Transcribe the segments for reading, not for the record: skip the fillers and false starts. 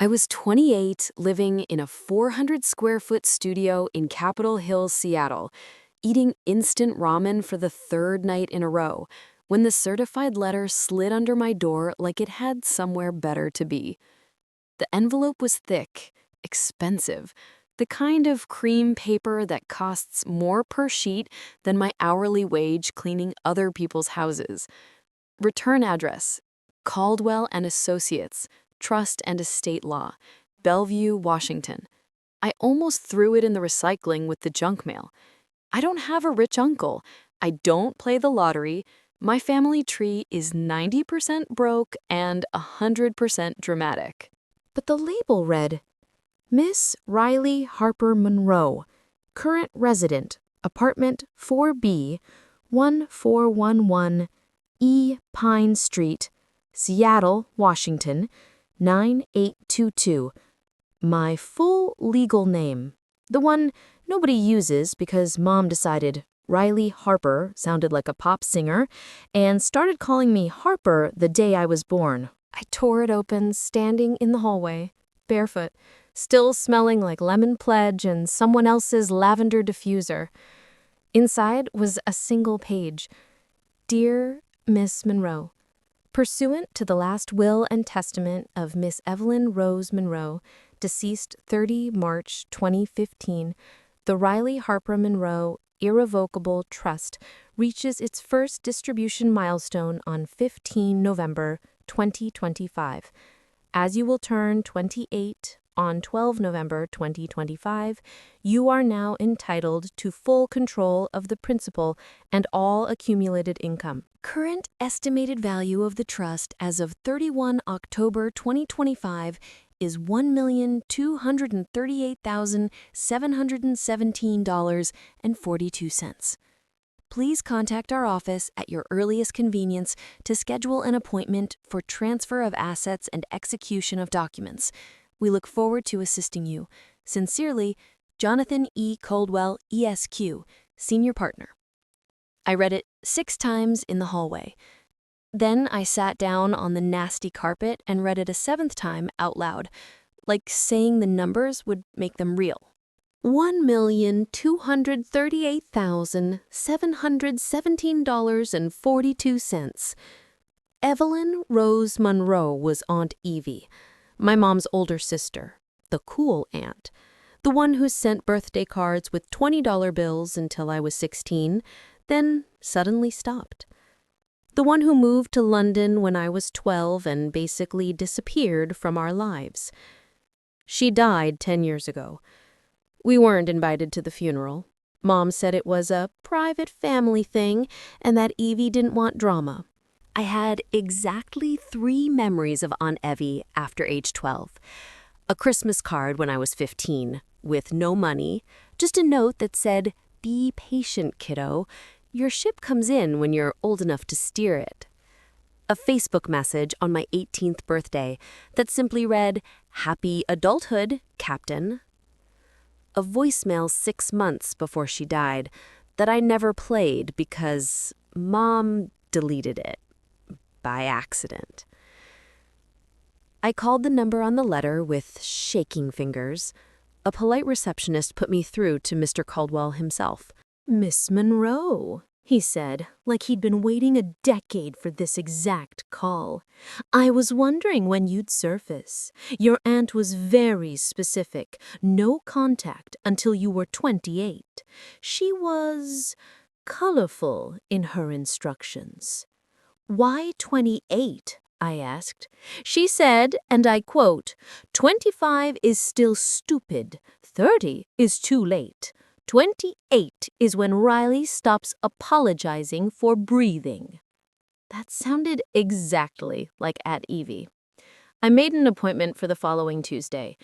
I was 28, living in a 400 square foot studio in Capitol Hill, Seattle, eating instant ramen for the third night in a row, when the certified letter slid under my door like it had somewhere better to be. The envelope was thick, expensive, the kind of cream paper that costs more per sheet than my hourly wage cleaning other people's houses. Return address: Caldwell and Associates, Trust and Estate Law, Bellevue, Washington. I almost threw it in the recycling with the junk mail. I don't have a rich uncle. I don't play the lottery. My family tree is 90% broke and 100% dramatic. But the label read, Miss Riley Harper Monroe, current resident, apartment 4B, 1411 E. Pine Street, Seattle, Washington, 9822. My full legal name, the one nobody uses because Mom decided Riley Harper sounded like a pop singer and started calling me Harper the day I was born. I tore it open, standing in the hallway, barefoot, still smelling like lemon pledge and someone else's lavender diffuser. Inside was a single page. Dear Miss Monroe, pursuant to the last will and testament of Miss Evelyn Rose Monroe, deceased 30 March 2015, the Riley Harper Monroe Irrevocable Trust reaches its first distribution milestone on 15 November 2025. As you will turn 28 on 12 November 2025, you are now entitled to full control of the principal and all accumulated income. Current estimated value of the trust as of 31 October 2025 is $1,238,717.42. Please contact our office at your earliest convenience to schedule an appointment for transfer of assets and execution of documents. We look forward to assisting you. Sincerely, Jonathan E. Caldwell, ESQ, Senior Partner. I read it 6 times in the hallway. Then I sat down on the nasty carpet and read it a 7th time out loud, like saying the numbers would make them real. $1,238,717.42. Evelyn Rose Monroe was Aunt Evie, my mom's older sister, the cool aunt, the one who sent birthday cards with $20 bills until I was 16, then suddenly stopped. The one who moved to London when I was 12 and basically disappeared from our lives. She died 10 years ago. We weren't invited to the funeral. Mom said it was a private family thing and that Evie didn't want drama. I had exactly 3 memories of Aunt Evie after age 12. A Christmas card when I was 15, with no money, just a note that said, "Be patient, kiddo. Your ship comes in when you're old enough to steer it." A Facebook message on my 18th birthday that simply read, "Happy adulthood, Captain." A voicemail 6 months before she died that I never played because Mom deleted it by accident. I called the number on the letter with shaking fingers. A polite receptionist put me through to Mr. Caldwell himself. "Miss Monroe," he said, like he'd been waiting a decade for this exact call. "I was wondering when you'd surface. Your aunt was very specific. No contact until you were 28. She was colorful in her instructions." "Why 28?" I asked. She said, and I quote, "25 is still stupid. 30 is too late. 28 is when Riley stops apologizing for breathing." That sounded exactly like Aunt Evie. I made an appointment for the following Tuesday.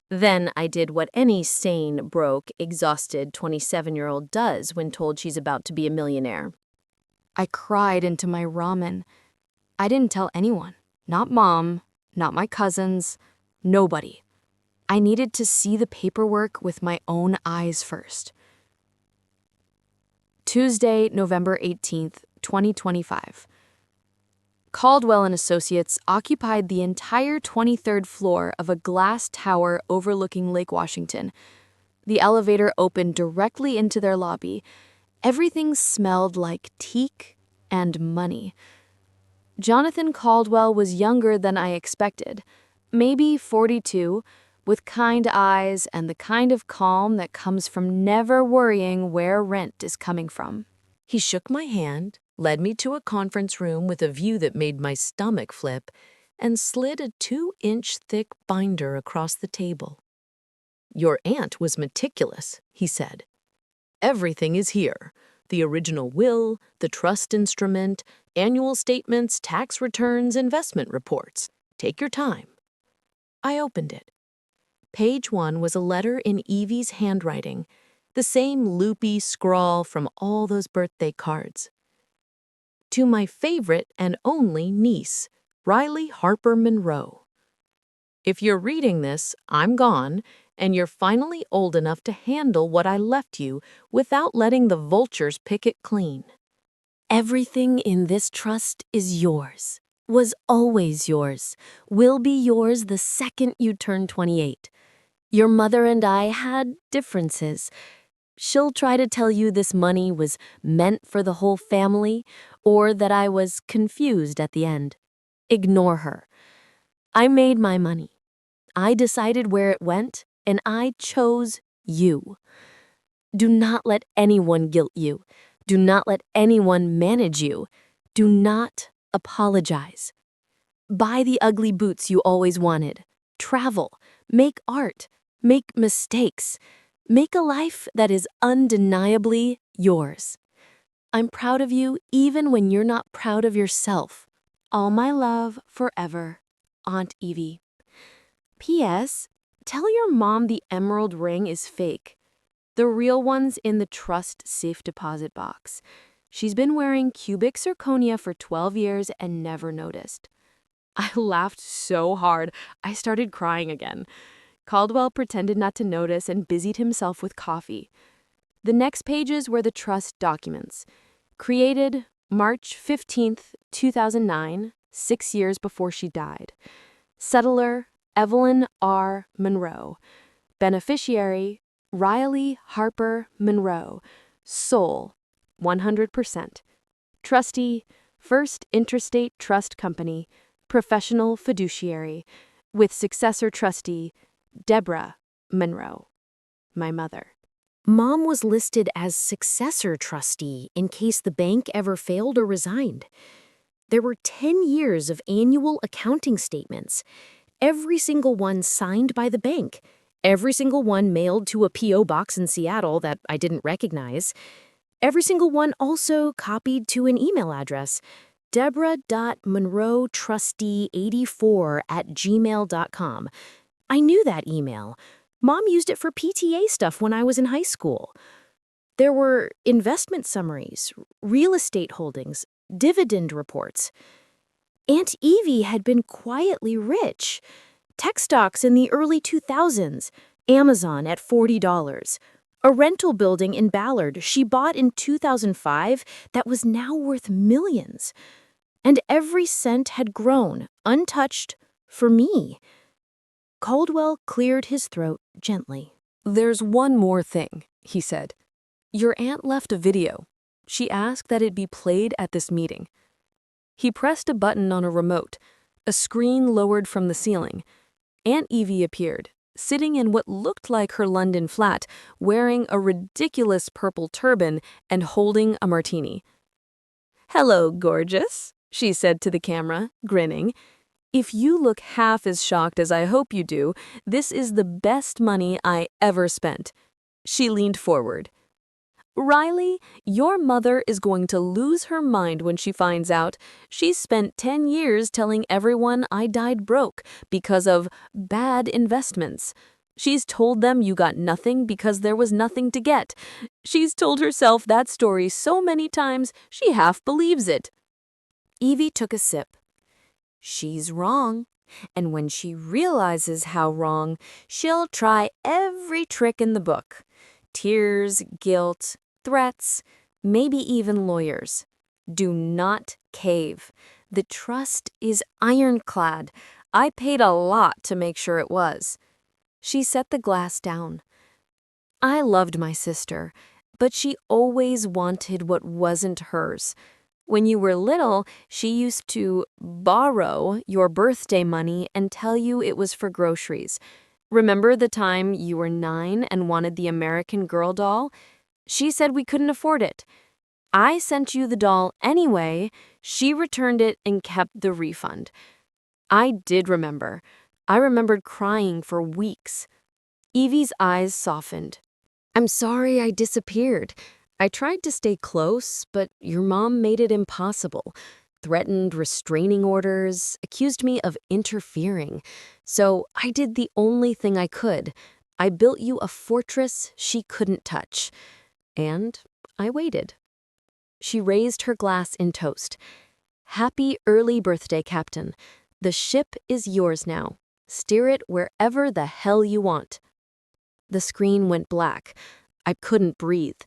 Then I did what any sane, broke, exhausted 27-year-old does when told she's about to be a millionaire. I cried into my ramen. I didn't tell anyone. Not Mom, not my cousins, nobody. I needed to see the paperwork with my own eyes first. Tuesday, November 18th, 2025. Caldwell and Associates occupied the entire 23rd floor of a glass tower overlooking Lake Washington. The elevator opened directly into their lobby. Everything smelled like teak and money. Jonathan Caldwell was younger than I expected, maybe 42, with kind eyes and the kind of calm that comes from never worrying where rent is coming from. He shook my hand, led me to a conference room with a view that made my stomach flip, and slid a 2-inch thick binder across the table. "Your aunt was meticulous," he said. "Everything is here. The original will, the trust instrument, annual statements, tax returns, investment reports. Take your time." I opened it. Page 1 was a letter in Evie's handwriting, the same loopy scrawl from all those birthday cards. "To my favorite and only niece, Riley Harper Monroe. If you're reading this, I'm gone, and you're finally old enough to handle what I left you without letting the vultures pick it clean. Everything in this trust is yours, was always yours, will be yours the second you turn 28. Your mother and I had differences. She'll try to tell you this money was meant for the whole family, or that I was confused at the end. Ignore her. I made my money. I decided where it went, and I chose you. Do not let anyone guilt you. Do not let anyone manage you. Do not apologize. Buy the ugly boots you always wanted. Travel. Make art. Make mistakes. Make a life that is undeniably yours. I'm proud of you even when you're not proud of yourself. All my love forever, Aunt Evie. P.S. Tell your mom the emerald ring is fake. The real one's in the trust safe deposit box. She's been wearing cubic zirconia for 12 years and never noticed." I laughed so hard, I started crying again. Caldwell pretended not to notice and busied himself with coffee. The next pages were the trust documents. Created March 15th, 2009, 6 years before she died. Settlor, Evelyn R. Monroe. Beneficiary, Riley Harper Monroe. Sole, 100%. Trustee, First Interstate Trust Company, professional fiduciary, with successor trustee, Deborah Monroe, my mother. Mom was listed as successor trustee in case the bank ever failed or resigned. There were 10 years of annual accounting statements, every single one signed by the bank, every single one mailed to a P.O. box in Seattle that I didn't recognize, every single one also copied to an email address, deborah.monroetrustee84@gmail.com. I knew that email. Mom used it for PTA stuff when I was in high school. There were investment summaries, real estate holdings, dividend reports. Aunt Evie had been quietly rich. Tech stocks in the early 2000s, Amazon at $40. A rental building in Ballard she bought in 2005 that was now worth millions. And every cent had grown, untouched, for me. Caldwell cleared his throat gently. "There's one more thing," he said. "Your aunt left a video. She asked that it be played at this meeting." He pressed a button on a remote. A screen lowered from the ceiling. Aunt Evie appeared, sitting in what looked like her London flat, wearing a ridiculous purple turban and holding a martini. "Hello, gorgeous," she said to the camera, grinning. "If you look half as shocked as I hope you do, this is the best money I ever spent." She leaned forward. "Riley, your mother is going to lose her mind when she finds out. She's spent 10 years telling everyone I died broke because of bad investments. She's told them you got nothing because there was nothing to get. She's told herself that story so many times she half believes it." Evie took a sip. "She's wrong, and when she realizes how wrong, she'll try every trick in the book. Tears, guilt, threats, maybe even lawyers. Do not cave. The trust is ironclad. I paid a lot to make sure it was. She set the glass down. I loved my sister, but she always wanted what wasn't hers. When you were little, she used to borrow your birthday money and tell you it was for groceries. Remember the time you were 9 and wanted the American Girl doll? She said we couldn't afford it. I sent you the doll anyway. She returned it and kept the refund. I did remember. I remembered crying for weeks. Evie's eyes softened. I'm sorry I disappeared. I tried to stay close, but your mom made it impossible. Threatened restraining orders, accused me of interfering. So I did the only thing I could. I built you a fortress she couldn't touch. And I waited. She raised her glass in toast. Happy early birthday, Captain. The ship is yours now. Steer it wherever the hell you want. The screen went black. I couldn't breathe.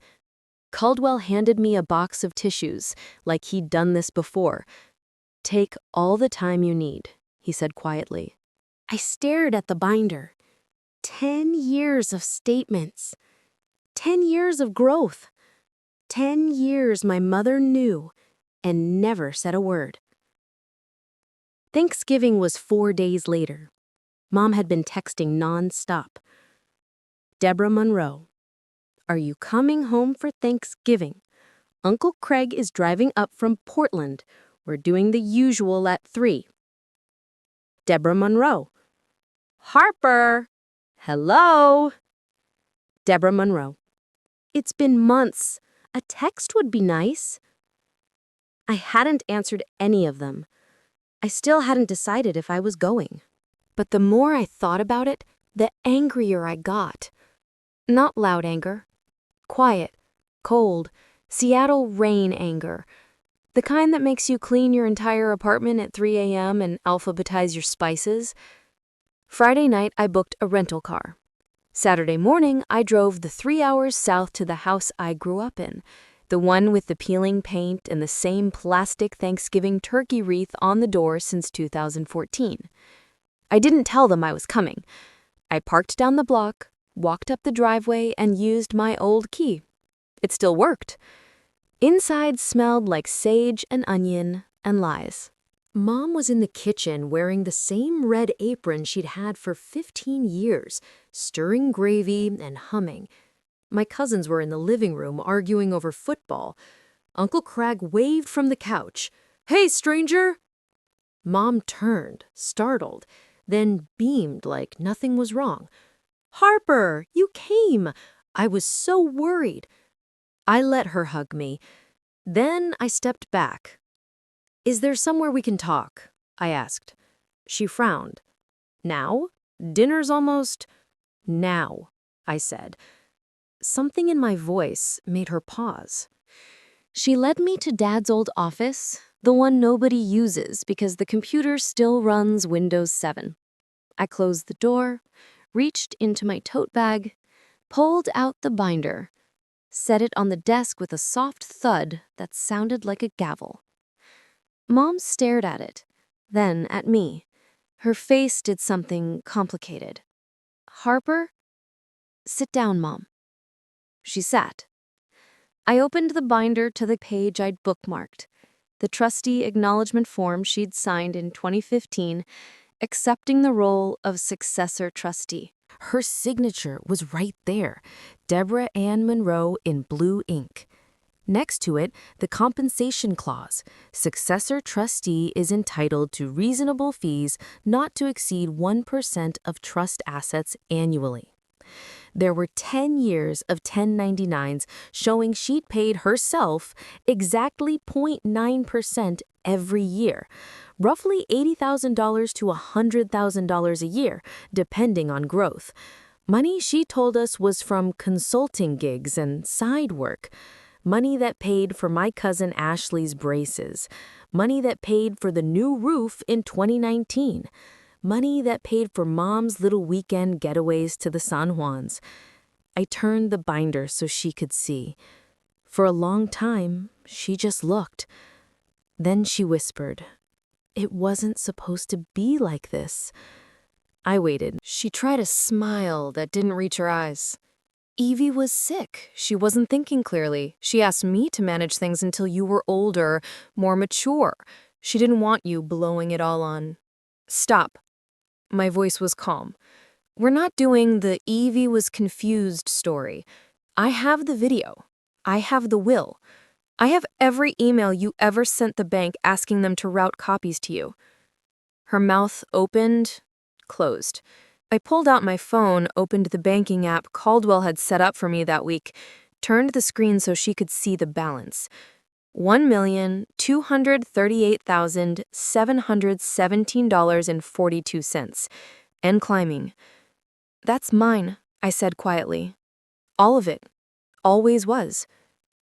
Caldwell handed me a box of tissues, like he'd done this before. Take all the time you need, he said quietly. I stared at the binder. 10 years of statements. 10 years of growth. 10 years my mother knew and never said a word. Thanksgiving was 4 days later. Mom had been texting nonstop. Deborah Monroe, are you coming home for Thanksgiving? Uncle Craig is driving up from Portland. We're doing the usual at 3. Deborah Monroe, Harper, hello? Deborah Monroe, it's been months. A text would be nice. I hadn't answered any of them. I still hadn't decided if I was going. But the more I thought about it, the angrier I got. Not loud anger. Quiet, cold, Seattle rain anger. The kind that makes you clean your entire apartment at 3 a.m. and alphabetize your spices. Friday night, I booked a rental car. Saturday morning, I drove the 3 hours south to the house I grew up in, the one with the peeling paint and the same plastic Thanksgiving turkey wreath on the door since 2014. I didn't tell them I was coming. I parked down the block, walked up the driveway, and used my old key. It still worked. Inside smelled like sage and onion and lies. Mom was in the kitchen wearing the same red apron she'd had for 15 years, stirring gravy and humming. My cousins were in the living room arguing over football. Uncle Crag waved from the couch. Hey, stranger! Mom turned, startled, then beamed like nothing was wrong. Harper, you came! I was so worried. I let her hug me. Then I stepped back. Is there somewhere we can talk? I asked. She frowned. Now? Dinner's almost... Now, I said. Something in my voice made her pause. She led me to Dad's old office, the one nobody uses because the computer still runs Windows 7. I closed the door, reached into my tote bag, pulled out the binder, set it on the desk with a soft thud that sounded like a gavel. Mom stared at it, then at me. Her face did something complicated. Harper? Sit down, Mom. She sat. I opened the binder to the page I'd bookmarked, the trustee acknowledgement form she'd signed in 2015, accepting the role of successor trustee. Her signature was right there, Deborah Ann Monroe in blue ink. Next to it, the compensation clause. Successor trustee is entitled to reasonable fees not to exceed 1% of trust assets annually. There were 10 years of 1099s showing she'd paid herself exactly 0.9% every year, roughly $80,000 to $100,000 a year, depending on growth. Money she told us was from consulting gigs and side work. Money that paid for my cousin Ashley's braces. Money that paid for the new roof in 2019. Money that paid for Mom's little weekend getaways to the San Juans. I turned the binder so she could see. For a long time, she just looked. Then she whispered, It wasn't supposed to be like this. I waited. She tried a smile that didn't reach her eyes. Evie was sick. She wasn't thinking clearly. She asked me to manage things until you were older, more mature. She didn't want you blowing it all on. Stop. My voice was calm. We're not doing the Evie was confused story. I have the video. I have the will. I have every email you ever sent the bank asking them to route copies to you. Her mouth opened, closed. I pulled out my phone, opened the banking app Caldwell had set up for me that week, turned the screen so she could see the balance. $1,238,717.42, and climbing. That's mine, I said quietly. All of it. Always was.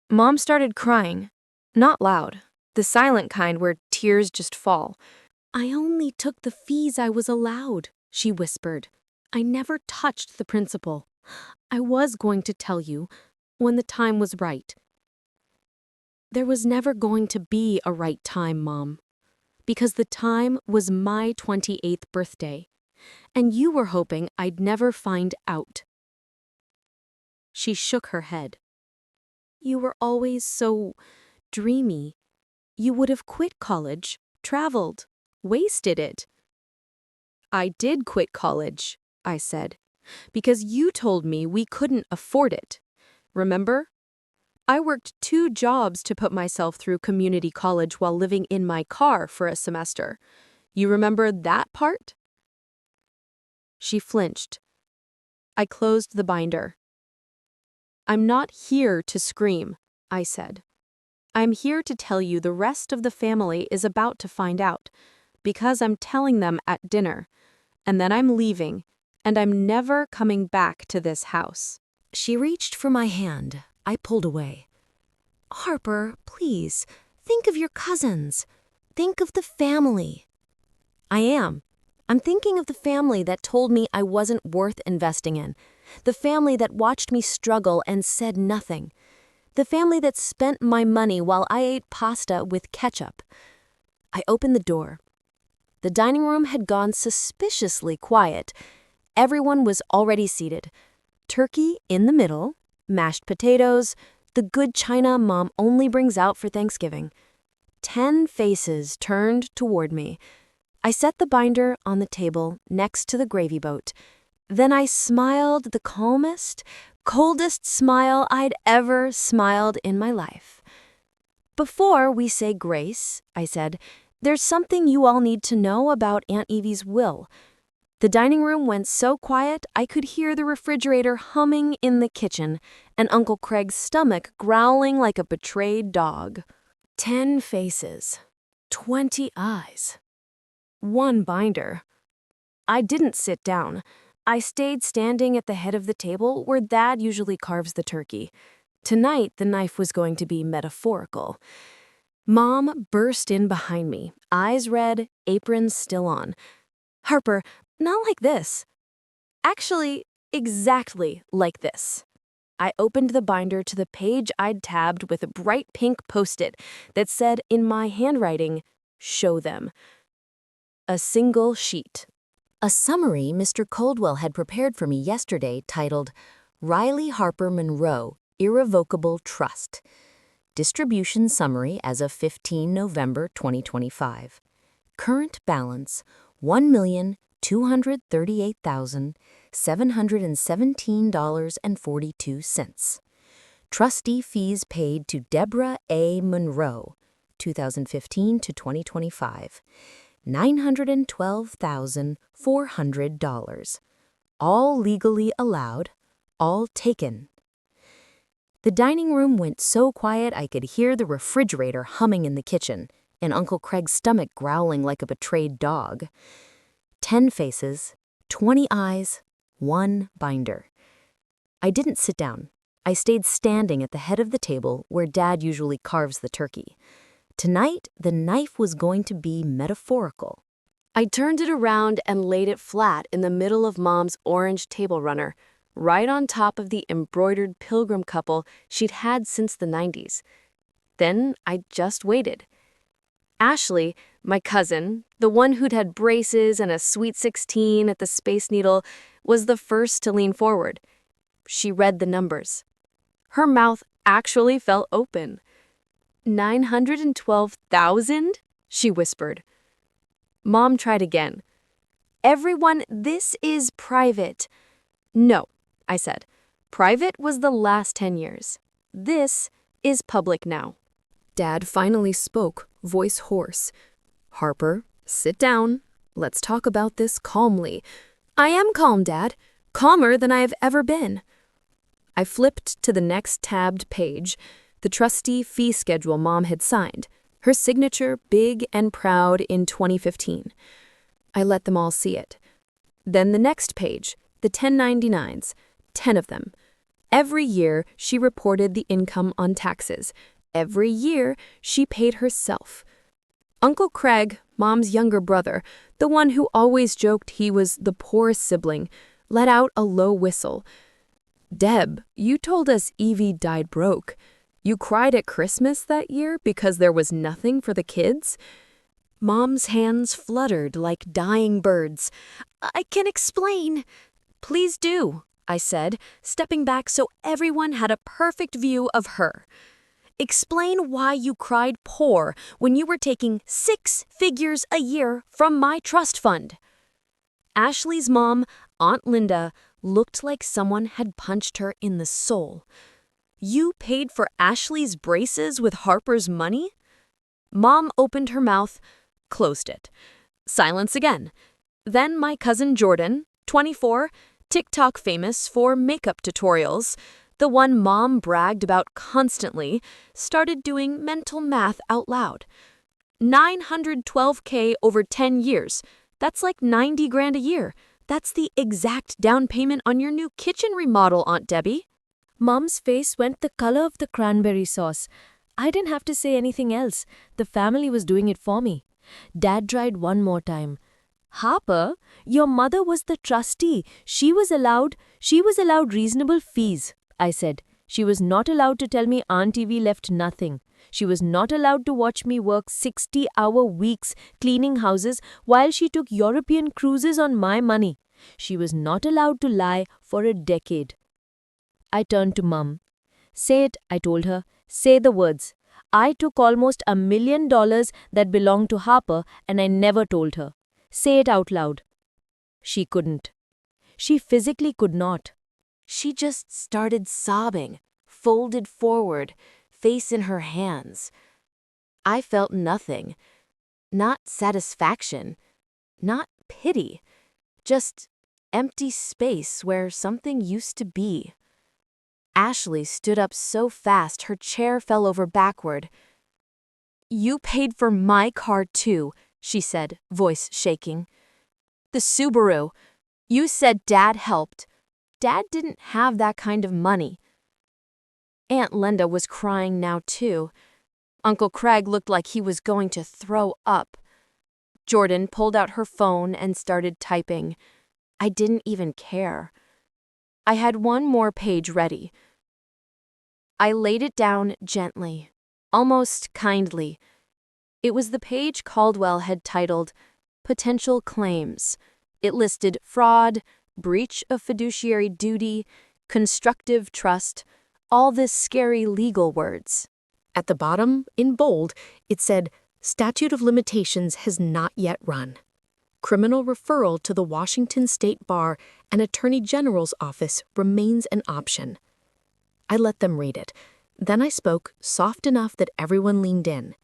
Mom started crying. Not loud. The silent kind where tears just fall. I only took the fees I was allowed, she whispered. I never touched the principal. I was going to tell you when the time was right. There was never going to be a right time, Mom, because the time was my 28th birthday, and you were hoping I'd never find out. She shook her head. You were always so dreamy. You would have quit college, traveled, wasted it. I did quit college, I said, because you told me we couldn't afford it. Remember? I worked 2 jobs to put myself through community college while living in my car for a semester. You remember that part? She flinched. I closed the binder. I'm not here to scream, I said. I'm here to tell you the rest of the family is about to find out, because I'm telling them at dinner, and then I'm leaving, and I'm never coming back to this house. She reached for my hand. I pulled away. Harper, please, think of your cousins. Think of the family. I am. I'm thinking of the family that told me I wasn't worth investing in. The family that watched me struggle and said nothing. The family that spent my money while I ate pasta with ketchup. I opened the door. The dining room had gone suspiciously quiet. Everyone was already seated. Turkey in the middle, mashed potatoes, the good china Mom only brings out for Thanksgiving. 10 faces turned toward me. I set the binder on the table next to the gravy boat. Then I smiled the calmest, coldest smile I'd ever smiled in my life. Before we say grace, I said, there's something you all need to know about Aunt Evie's will. The dining room went so quiet I could hear the refrigerator humming in the kitchen and Uncle Craig's stomach growling like a betrayed dog. 10 faces. 20 eyes. 1 binder. I didn't sit down. I stayed standing at the head of the table where Dad usually carves the turkey. Tonight, the knife was going to be metaphorical. Mom burst in behind me, eyes red, apron still on. Harper, not like this. Actually, exactly like this. I opened the binder to the page I'd tabbed with a bright pink post-it that said in my handwriting, "Show them." A single sheet. A summary Mr. Caldwell had prepared for me yesterday titled, Riley Harper Monroe, Irrevocable Trust. Distribution summary as of 15 November 2025. Current balance, $1,238,717.42. Trustee fees paid to Deborah A. Monroe, 2015 to 2025. $912,400. All legally allowed, all taken. The dining room went so quiet I could hear the refrigerator humming in the kitchen and Uncle Craig's stomach growling like a betrayed dog. 10 faces, 20 eyes, 1 binder. I didn't sit down. I stayed standing at the head of the table where Dad usually carves the turkey. Tonight, the knife was going to be metaphorical. I turned it around and laid it flat in the middle of Mom's orange table runner, right on top of the embroidered pilgrim couple she'd had since the 90s. Then I just waited. Ashley, my cousin, the one who'd had braces and a sweet 16 at the Space Needle, was the first to lean forward. She read the numbers. Her mouth actually fell open. 912,000? She whispered. Mom tried again. Everyone, this is private. No, I said. Private was the last 10 years. This is public now. Dad finally spoke, voice hoarse. Harper, sit down. Let's talk about this calmly. I am calm, Dad. Calmer than I have ever been. I flipped to the next tabbed page, the trustee fee schedule Mom had signed, her signature big and proud in 2015. I let them all see it. Then the next page, the 1099s, 10 of them. Every year, she reported the income on taxes. Every year, she paid herself. Uncle Craig, Mom's younger brother, the one who always joked he was the poorest sibling, let out a low whistle. Deb, you told us Evie died broke. You cried at Christmas that year because there was nothing for the kids? Mom's hands fluttered like dying birds. I can explain. Please do, I said, stepping back so everyone had a perfect view of her. Explain why you cried poor when you were taking 6 figures a year from my trust fund. Ashley's mom, Aunt Linda, looked like someone had punched her in the soul. You paid for Ashley's braces with Harper's money? Mom opened her mouth, closed it. Silence again. Then my cousin Jordan, 24, TikTok famous for makeup tutorials, the one Mom bragged about constantly, started doing mental math out loud. $912K over 10 years. That's like 90 grand a year. That's the exact down payment on your new kitchen remodel, Aunt Debbie. Mom's face went the color of the cranberry sauce. I didn't have to say anything else. The family was doing it for me. Dad tried one more time. Harper, your mother was the trustee. She was allowed reasonable fees, I said. She was not allowed to tell me Aunt Evie left nothing. She was not allowed to watch me work 60-hour weeks cleaning houses while she took European cruises on my money. She was not allowed to lie for a decade. I turned to Mum. Say it, I told her. Say the words. I took almost $1 million that belonged to Harper and I never told her. Say it out loud. She couldn't. She physically could not. She just started sobbing, folded forward, face in her hands. I felt nothing. Not satisfaction. Not pity. Just empty space where something used to be. Ashley stood up so fast her chair fell over backward. You paid for my car too, she said, voice shaking. The Subaru. You said Dad helped. Dad didn't have that kind of money. Aunt Linda was crying now too. Uncle Craig looked like he was going to throw up. Jordan pulled out her phone and started typing. I didn't even care. I had one more page ready. I laid it down gently, almost kindly. It was the page Caldwell had titled Potential Claims. It listed fraud, breach of fiduciary duty, constructive trust, all this scary legal words. At the bottom, in bold, it said, Statute of Limitations has not yet run. Criminal referral to the Washington State Bar and Attorney General's office remains an option. I let them read it. Then I spoke, soft enough that everyone leaned in.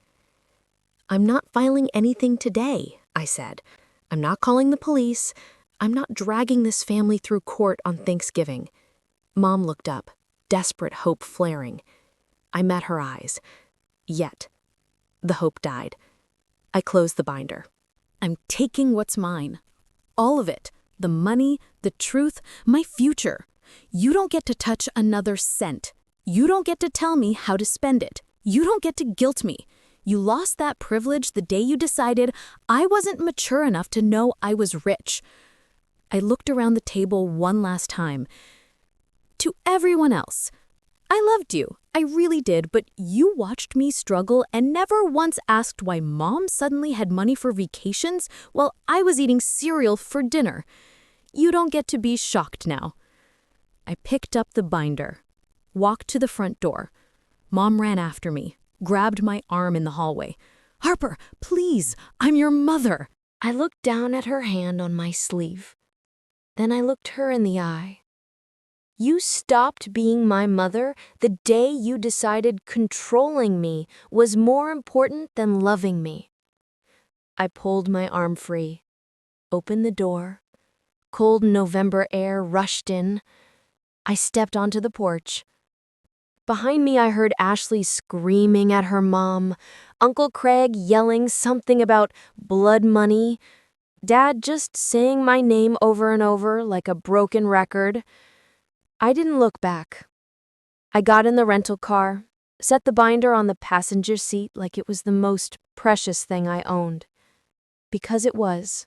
I'm not filing anything today, I said. I'm not calling the police. I'm not dragging this family through court on Thanksgiving. Mom looked up, desperate hope flaring. I met her eyes. Yet, the hope died. I closed the binder. I'm taking what's mine. All of it. The money, the truth, my future. You don't get to touch another cent. You don't get to tell me how to spend it. You don't get to guilt me. You lost that privilege the day you decided I wasn't mature enough to know I was rich. I looked around the table one last time. To everyone else, I loved you. I really did, but you watched me struggle and never once asked why Mom suddenly had money for vacations while I was eating cereal for dinner. You don't get to be shocked now. I picked up the binder, walked to the front door. Mom ran after me, grabbed my arm in the hallway. "Harper, please, I'm your mother." I looked down at her hand on my sleeve. Then I looked her in the eye. "You stopped being my mother the day you decided controlling me was more important than loving me." I pulled my arm free, opened the door. Cold November air rushed in. I stepped onto the porch. Behind me, I heard Ashley screaming at her mom, Uncle Craig yelling something about blood money, Dad just saying my name over and over like a broken record. I didn't look back. I got in the rental car, set the binder on the passenger seat like it was the most precious thing I owned. Because it was.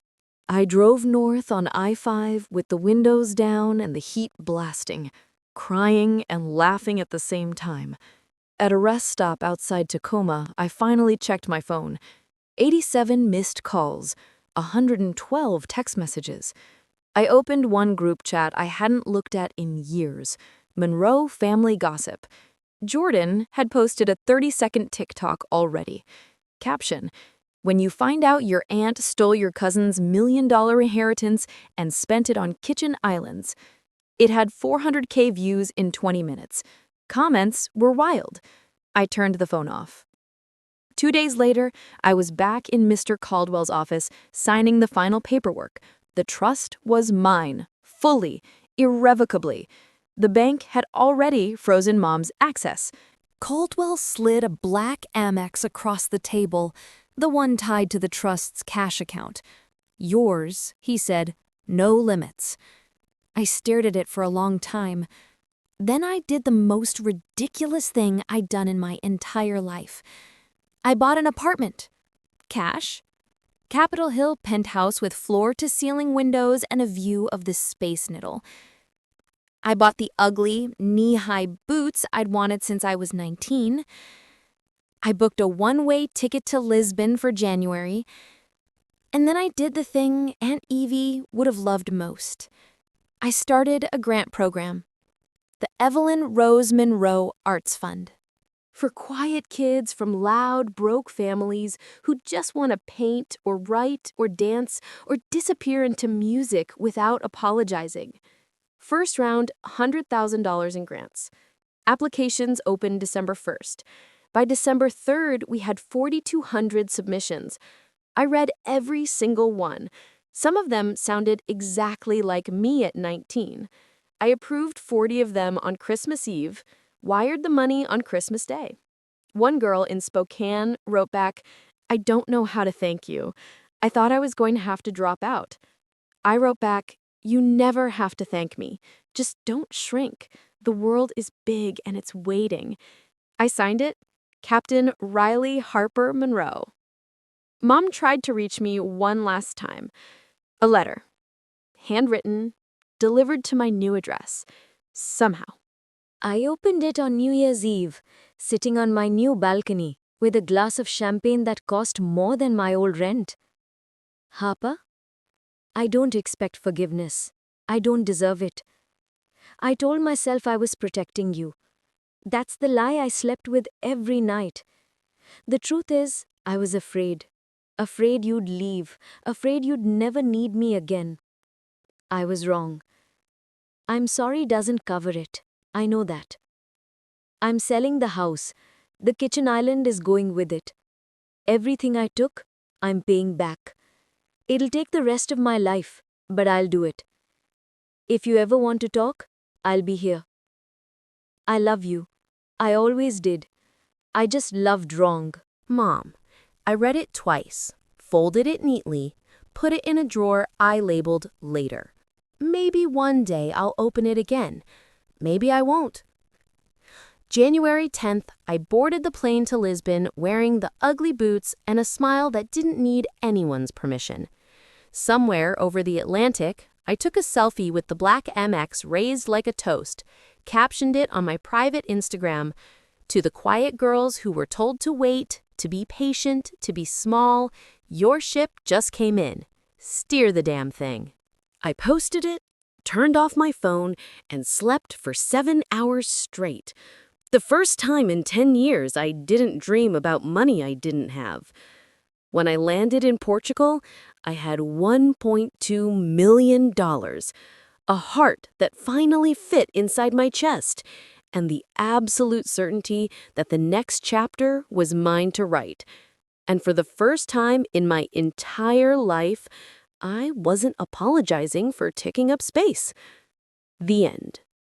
I drove north on I-5 with the windows down and the heat blasting, crying and laughing at the same time. At a rest stop outside Tacoma, I finally checked my phone. 87 missed calls, 112 text messages. I opened one group chat I hadn't looked at in years, Monroe Family Gossip. Jordan had posted a 30-second TikTok already. Caption: "When you find out your aunt stole your cousin's $1 million inheritance and spent it on kitchen islands." It had 400K views in 20 minutes. Comments were wild. I turned the phone off. 2 days later, I was back in Mr. Caldwell's office signing the final paperwork. The trust was mine, fully, irrevocably. The bank had already frozen Mom's access. Caldwell slid a black Amex across the table, the one tied to the trust's cash account. "Yours," he said, "no limits." I stared at it for a long time. Then I did the most ridiculous thing I'd done in my entire life. I bought an apartment. Cash. Capitol Hill penthouse with floor-to-ceiling windows and a view of the Space Needle. I bought the ugly, knee-high boots I'd wanted since I was 19. I booked a one-way ticket to Lisbon for January. And then I did the thing Aunt Evie would have loved most. I started a grant program, the Evelyn Rose Monroe Arts Fund, for quiet kids from loud, broke families who just want to paint or write or dance or disappear into music without apologizing. First round, $100,000 in grants. Applications opened December 1st. By December 3rd, we had 4,200 submissions. I read every single one. Some of them sounded exactly like me at 19. I approved 40 of them on Christmas Eve, wired the money on Christmas Day. One girl in Spokane wrote back, "I don't know how to thank you. I thought I was going to have to drop out." I wrote back, "You never have to thank me. Just don't shrink. The world is big and it's waiting." I signed it, Captain Riley Harper Monroe. Mom tried to reach me one last time. A letter, handwritten, delivered to my new address, somehow. I opened it on New Year's Eve, sitting on my new balcony with a glass of champagne that cost more than my old rent. "Harper, I don't expect forgiveness. I don't deserve it. I told myself I was protecting you. That's the lie I slept with every night. The truth is, I was afraid. Afraid you'd leave. Afraid you'd never need me again. I was wrong. I'm sorry doesn't cover it. I know that. I'm selling the house. The kitchen island is going with it. Everything I took, I'm paying back. It'll take the rest of my life, but I'll do it. If you ever want to talk, I'll be here. I love you. I always did. I just loved wrong." Mom. I read it twice, folded it neatly, put it in a drawer I labeled later. Maybe one day I'll open it again. Maybe I won't. January 10th, I boarded the plane to Lisbon wearing the ugly boots and a smile that didn't need anyone's permission. Somewhere over the Atlantic, I took a selfie with the black MX raised like a toast, captioned it on my private Instagram, "To the quiet girls who were told to wait, to be patient, to be small, your ship just came in. Steer the damn thing." I posted it, turned off my phone, and slept for 7 hours straight. The first time in 10 years I didn't dream about money I didn't have. When I landed in Portugal, I had $1.2 million, a heart that finally fit inside my chest, and the absolute certainty that the next chapter was mine to write. And for the first time in my entire life, I wasn't apologizing for taking up space. The end.